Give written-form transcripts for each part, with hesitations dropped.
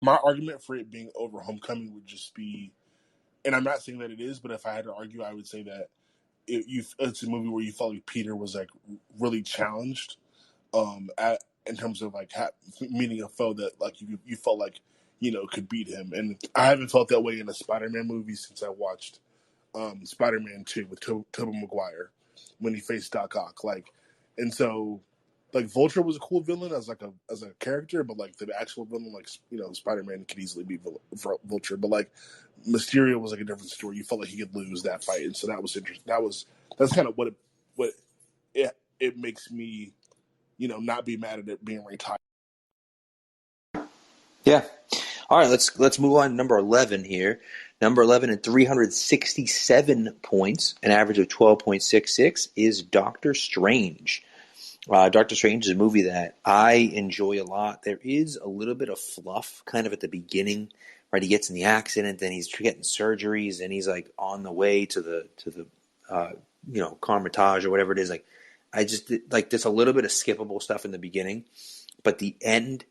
My argument for it being over Homecoming would just be, and I'm not saying that it is, but if I had to argue, I would say that it's a movie where you felt like Peter was like really challenged, in terms of like meeting a foe that like you felt like could beat him, and I haven't felt that way in a Spider-Man movie since I watched Spider-Man 2 with Tobey Maguire when he faced Doc Ock. And so like Vulture was a cool villain as a character, but like the actual villain, like Spider-Man could easily beat Vulture, but like Mysterio was like a different story. You felt like he could lose that fight, and so that was interesting. That's kind of what it makes me not be mad at it being ranked high. Yeah. All right, let's move on to number 11 here. Number 11 at 367 points, an average of 12.66, is Doctor Strange. Doctor Strange is a movie that I enjoy a lot. There is a little bit of fluff kind of at the beginning, right? He gets in the accident, then he's getting surgeries, and he's like on the way to the Carmitage or whatever it is. Like, I just like there's a little bit of skippable stuff in the beginning, but the end,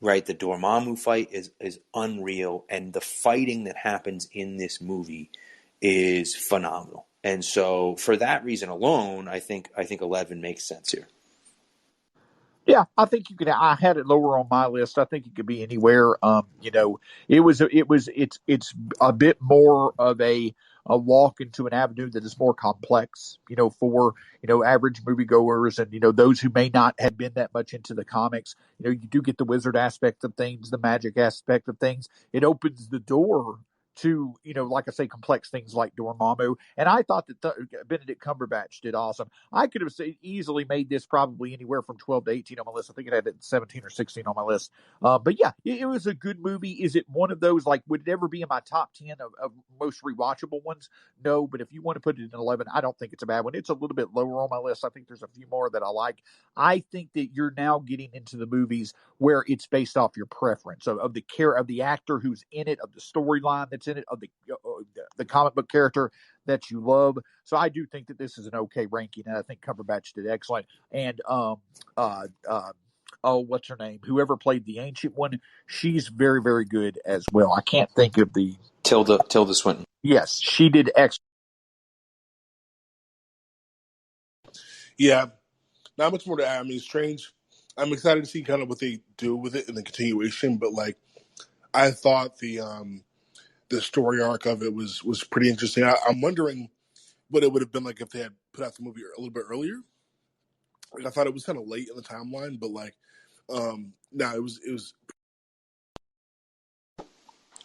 right? The Dormammu fight is unreal, and the fighting that happens in this movie is phenomenal. And so, for that reason alone, I think 11 makes sense here. Yeah, I think you could. I had it lower on my list. I think it could be anywhere. It's a bit more of a walk into an avenue that is more complex. For average moviegoers and those who may not have been that much into the comics. You do get the wizard aspect of things, the magic aspect of things. It opens the door to like I say, complex things like Dormammu. And I thought that Benedict Cumberbatch did awesome. I could have easily made this probably anywhere from 12 to 18 on my list. I think it had 17 or 16 on my list. But yeah, it was a good movie. Is it one of those, like, would it ever be in my top 10 of most rewatchable ones? No, but if you want to put it in 11, I don't think it's a bad one. It's a little bit lower on my list. I think there's a few more that I like. I think that you're now getting into the movies where it's based off your preference of the care of the actor who's in it, of the storyline that's in it, of the comic book character that you love. So I do think that this is an okay ranking, and I think Cumberbatch did excellent. And what's her name? Whoever played the ancient one, she's very, very good as well. I can't think of the Tilda Swinton. Yes, she did excellent. Yeah, not much more to add. I mean, Strange. I'm excited to see kind of what they do with it in the continuation, but like I thought the story arc of it was pretty interesting. I'm wondering what it would have been like if they had put out the movie a little bit earlier. Like I thought it was kind of late in the timeline, but like no, it was.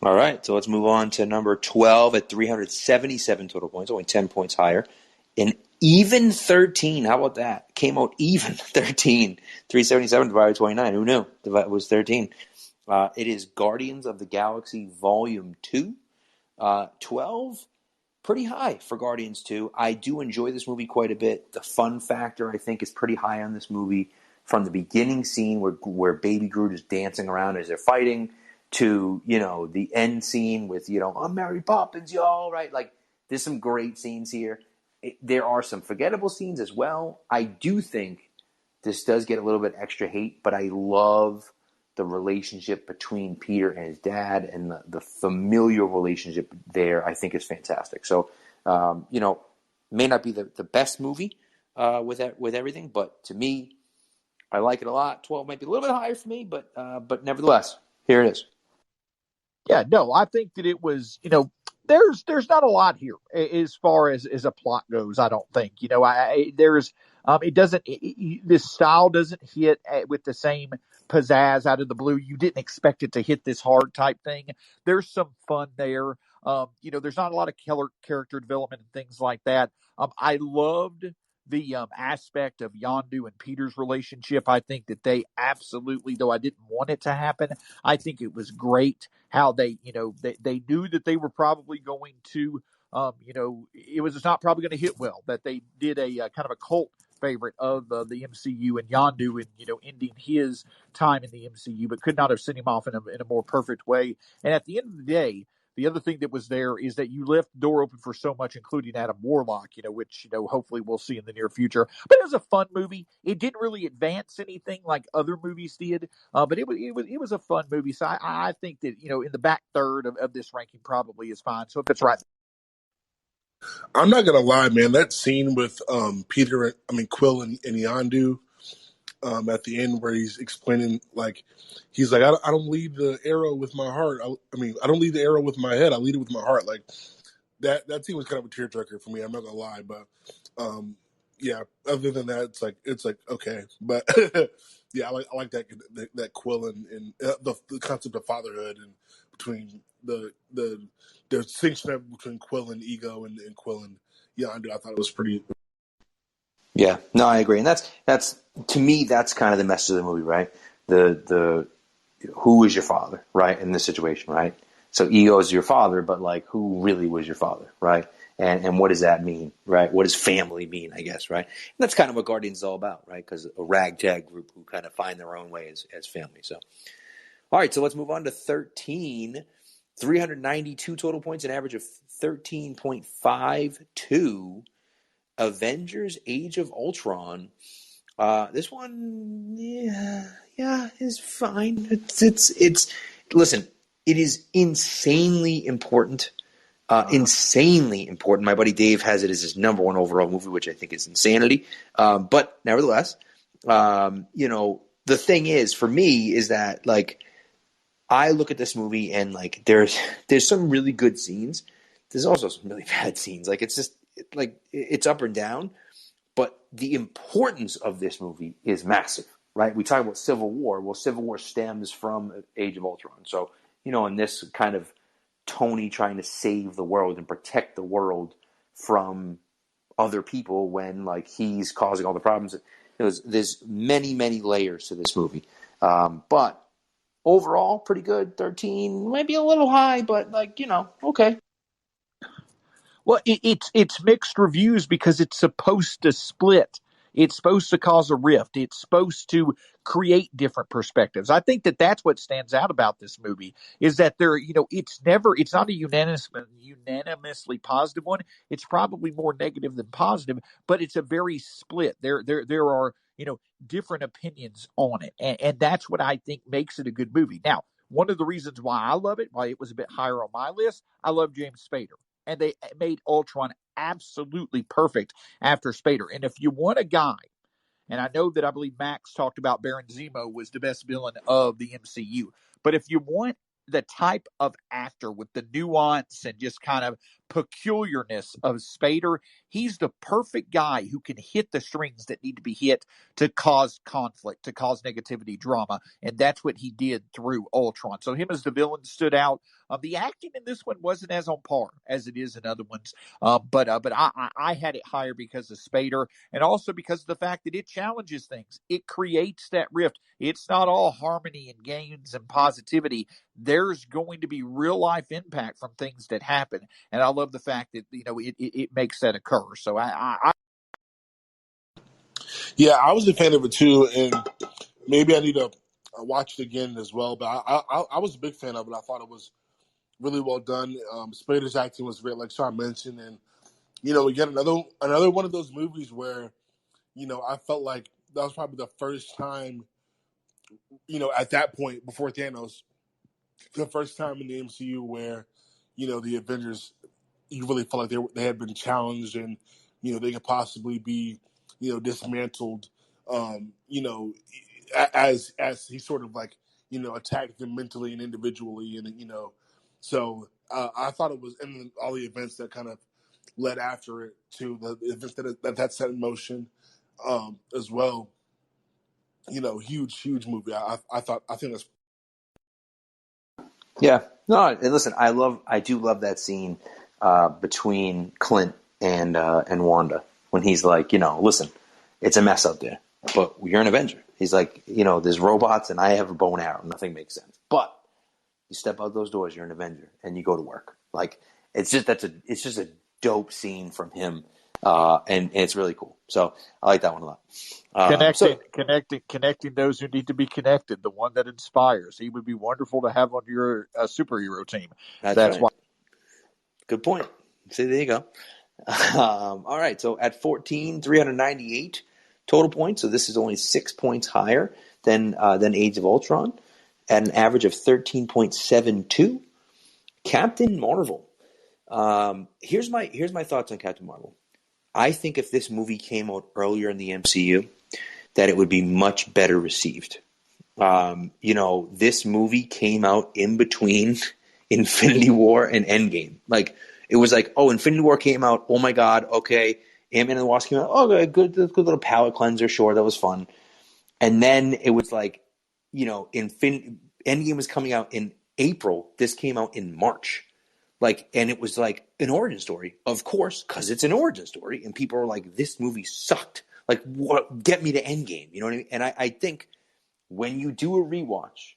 All right, so let's move on to number 12 at 377 total points, only 10 points higher. An even 13, how about that? Came out even 13. 377 divided by 29, who knew? It was 13. It is Guardians of the Galaxy Volume 2. 12, pretty high for Guardians 2. I do enjoy this movie quite a bit. The fun factor, I think, is pretty high on this movie. From the beginning scene where Baby Groot is dancing around as they're fighting to, the end scene with, I'm Mary Poppins, y'all, right? Like, there's some great scenes here. There are some forgettable scenes as well. I do think this does get a little bit extra hate, but I love the relationship between Peter and his dad and the familial relationship there, I think, is fantastic. So, may not be the best movie with everything, but to me, I like it a lot. 12 might be a little bit higher for me, but nevertheless, here it is. Yeah, no, I think that it was, there's not a lot here as far as a plot goes. I don't think, this style doesn't hit with the same pizzazz out of the blue. You didn't expect it to hit this hard type thing. There's some fun there. There's not a lot of killer character development and things like that. I loved the aspect of Yondu and Peter's relationship. I think that they absolutely, though I didn't want it to happen, I think it was great how they knew that they were probably going to, it was not probably going to hit well, that they did a kind of a cult favorite of the MCU and Yondu and, ending his time in the MCU, but could not have sent him off in a more perfect way. And at the end of the day, The other thing that was there is that you left the door open for so much, including Adam Warlock, which, hopefully we'll see in the near future. But it was a fun movie. It didn't really advance anything like other movies did, but it was a fun movie. So I think that, in the back third of this ranking probably is fine. So if it's right. I'm not gonna lie, man. That scene with Quill and Yondu at the end where he's explaining, like, he's like, I don't lead the arrow with my heart. I don't lead the arrow with my head. I lead it with my heart. Like that scene was kind of a tearjerker for me. I'm not gonna lie, but yeah. Other than that, it's like okay, but yeah, I like that Quill and the concept of fatherhood and between the distinction between Quill and Ego and Quill and Yondu. I thought it was pretty. Yeah, no, I agree, and that's to me that's kind of the message of the movie, right? The who is your father, right, in this situation, right? So Ego is your father, but like who really was your father, right? And what does that mean, right? What does family mean, I guess, right? And that's kind of what Guardians is all about, right? Because a ragtag group who kind of find their own way as family. So, all right, so let's move on to 13. 392 total points, an average of 13.52. Avengers: Age of Ultron. This one, yeah, is fine. It's. Listen, it is insanely important. Insanely important. My buddy Dave has it as his number one overall movie, which I think is insanity. But nevertheless, the thing is, for me, is that like I look at this movie and like there's some really good scenes. There's also some really bad scenes. Like it's just like it's up and down. But the importance of this movie is massive, right? We talk about Civil War. Well, Civil War stems from Age of Ultron. So, in this kind of Tony trying to save the world and protect the world from other people when like he's causing all the problems. There's many, many layers to this movie. But overall, pretty good. 13, might be a little high, but like, okay. Well, it's mixed reviews because it's supposed to split. It's supposed to cause a rift. It's supposed to create different perspectives. I think that that's what stands out about this movie is that it's not a unanimously positive one. It's probably more negative than positive, but it's a very split. There are, different opinions on it. And that's what I think makes it a good movie. Now, one of the reasons why I love it, why it was a bit higher on my list, I love James Spader. And they made Ultron absolutely perfect after Spader. And if you want a guy, and I believe Max talked about Baron Zemo was the best villain of the MCU. But if you want the type of actor with the nuance and just kind of peculiarness of Spader, he's the perfect guy who can hit the strings that need to be hit to cause conflict, to cause negativity, drama. And that's what he did through Ultron. So him as the villain stood out. The acting in this one wasn't as on par as it is in other ones. But I had it higher because of Spader and also because of the fact that it challenges things. It creates that rift. It's not all harmony and games and positivity. There's going to be real life impact from things that happen. And I love the fact that, it makes that occur. So Yeah, I was a fan of it too, and maybe I need to watch it again as well. But I was a big fan of it. I thought it was really well done. Spader's acting was great, like Sean mentioned, and again another one of those movies where I felt like that was probably the first time, at that point before Thanos, the first time in the MCU where the Avengers, you really felt like they had been challenged and they could possibly be dismantled. As he sort of like attacked them mentally and individually, and so I thought it was, and all the events that kind of led after it to the events that set in motion as well. Huge movie. I think that's. Yeah. No, and listen, I do love that scene between Clint and Wanda when he's like, listen, it's a mess out there, but you're an Avenger. He's like, there's robots and I have a bow and arrow. Nothing makes sense. But you step out those doors, you're an Avenger, and you go to work. Like it's just a dope scene from him, and it's really cool. So I like that one a lot. Connecting those who need to be connected. The one that inspires. He would be wonderful to have on your superhero team. That's right. Why. Good point. See, there you go. All right, so at 14, 398 total points. So this is only 6 points higher than Age of Ultron, at an average of 13.72. Captain Marvel. Here's my thoughts on Captain Marvel. I think if this movie came out earlier in the MCU, that it would be much better received. This movie came out in between Infinity War and Endgame. Like, it was like, oh, Infinity War came out. Oh my God. Okay. Ant-Man and the Wasp came out. Oh, good little palate cleanser. Sure. That was fun. And then it was like, Endgame was coming out in April. This came out in March. And it was like an origin story, of course, because it's an origin story. And people are like, this movie sucked. Like, what? Get me to Endgame. You know what I mean? And I think when you do a rewatch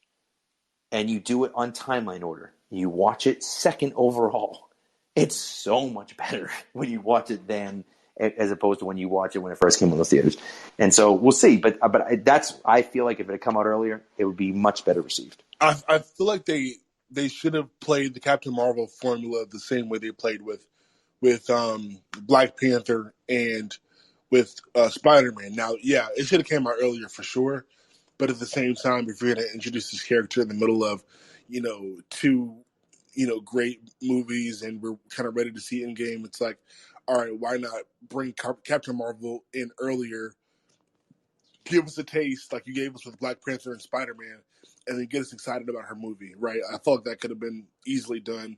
and you do it on timeline order, you watch it second overall, it's so much better when you watch it than as opposed to when you watch it when it first came on the theaters. And so we'll see. But I feel like if it had come out earlier, it would be much better received. I feel like they should have played the Captain Marvel formula the same way they played with Black Panther and with Spider-Man. Now, yeah, it should have came out earlier for sure. But at the same time, if you're going to introduce this character in the middle of, two, great movies and we're kind of ready to see Endgame, it's like, all right, why not bring Captain Marvel in earlier, give us a taste like you gave us with Black Panther and Spider-Man, and then get us excited about her movie, right? I felt like that could have been easily done.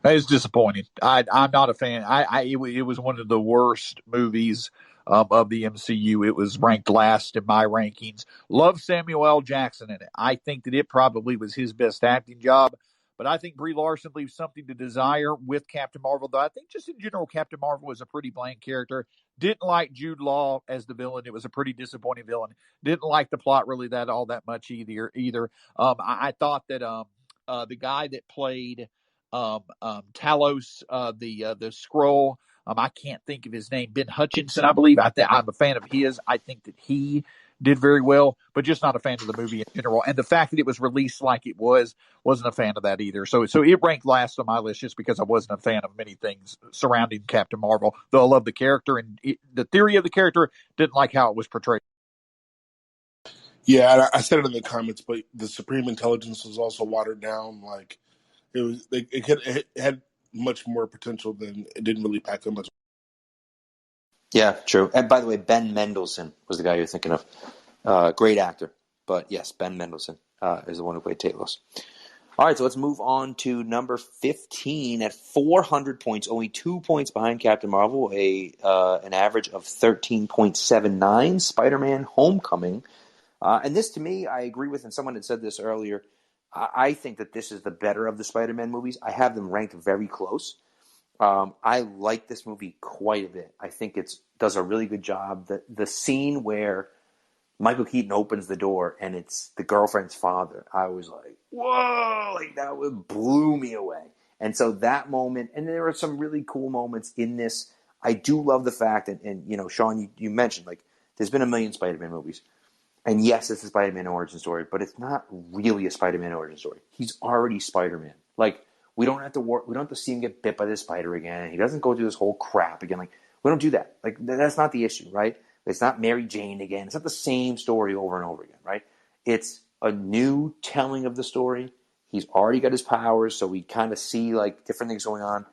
It's disappointing. I'm not a fan. It was one of the worst movies of the MCU. It was ranked last in my rankings. Love Samuel L. Jackson in it. I think that it probably was his best acting job. But I think Brie Larson leaves something to desire with Captain Marvel. Though I think just in general, Captain Marvel was a pretty blank character. Didn't like Jude Law as the villain. It was a pretty disappointing villain. Didn't like the plot really that much either. I thought that the guy that played Talos, the scroll. I can't think of his name. Ben Hutchinson, I believe. I'm a fan of his. I think that he did very well, but just not a fan of the movie in general. And the fact that it was released like it wasn't a fan of that either. So it ranked last on my list just because I wasn't a fan of many things surrounding Captain Marvel. Though I love the character and the theory of the character, didn't like how it was portrayed. Yeah, I said it in the comments, but the Supreme Intelligence was also watered down. Like, it had much more potential than it didn't really pack that much. Yeah, true. And by the way, Ben Mendelsohn was the guy you're thinking of. Great actor. But yes, Ben Mendelsohn is the one who played Talos. All right, so let's move on to number 15 at 400 points, only 2 points behind Captain Marvel, an average of 13.79, Spider-Man Homecoming. And this, to me, I agree with, and someone had said this earlier, I think that this is the better of the Spider-Man movies. I have them ranked very close. I like this movie quite a bit. I think it does a really good job. The scene where Michael Keaton opens the door and it's the girlfriend's father, I was like, whoa, like that blew me away. And so that moment, and there are some really cool moments in this. I do love the fact, and Sean, you mentioned, like, there's been a million Spider-Man movies. And yes, it's a Spider-Man origin story, but it's not really a Spider-Man origin story. He's already Spider-Man. Like, we don't have to see him get bit by the spider again. He doesn't go through this whole crap again. Like, we don't do that. Like, that's not the issue, right? It's not Mary Jane again. It's not the same story over and over again, right? It's a new telling of the story. He's already got his powers, so we kind of see, like, different things going on.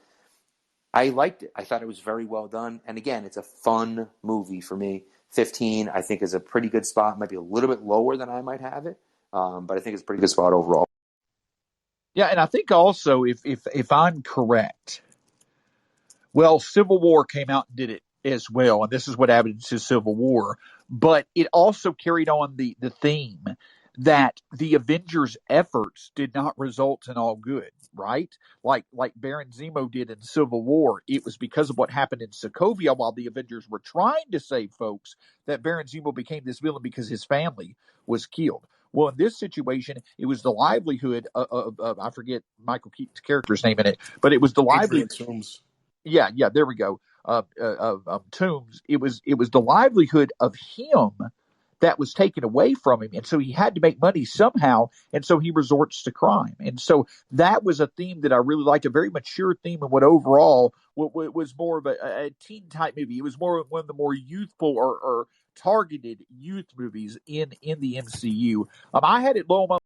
I liked it. I thought it was very well done. And again, it's a fun movie for me. 15, I think, is a pretty good spot. Might be a little bit lower than I might have it, but I think it's a pretty good spot overall. Yeah, and I think also if I'm correct, well, Civil War came out and did it as well, and this is what happened to Civil War. But it also carried on the theme that the Avengers' efforts did not result in all good, right? Like Baron Zemo did in Civil War. It was because of what happened in Sokovia while the Avengers were trying to save folks that Baron Zemo became this villain because his family was killed. Well, in this situation, it was the livelihood of I forget Michael Keaton's character's name in it, but it was the livelihood. Toombs. Yeah, there we go. Tombs. It was the livelihood of him that was taken away from him. And so he had to make money somehow. And so he resorts to crime. And so that was a theme that I really liked, a very mature theme, and what overall was more of a teen type movie. It was more one of the more youthful or targeted youth movies in the MCU. I had it low on my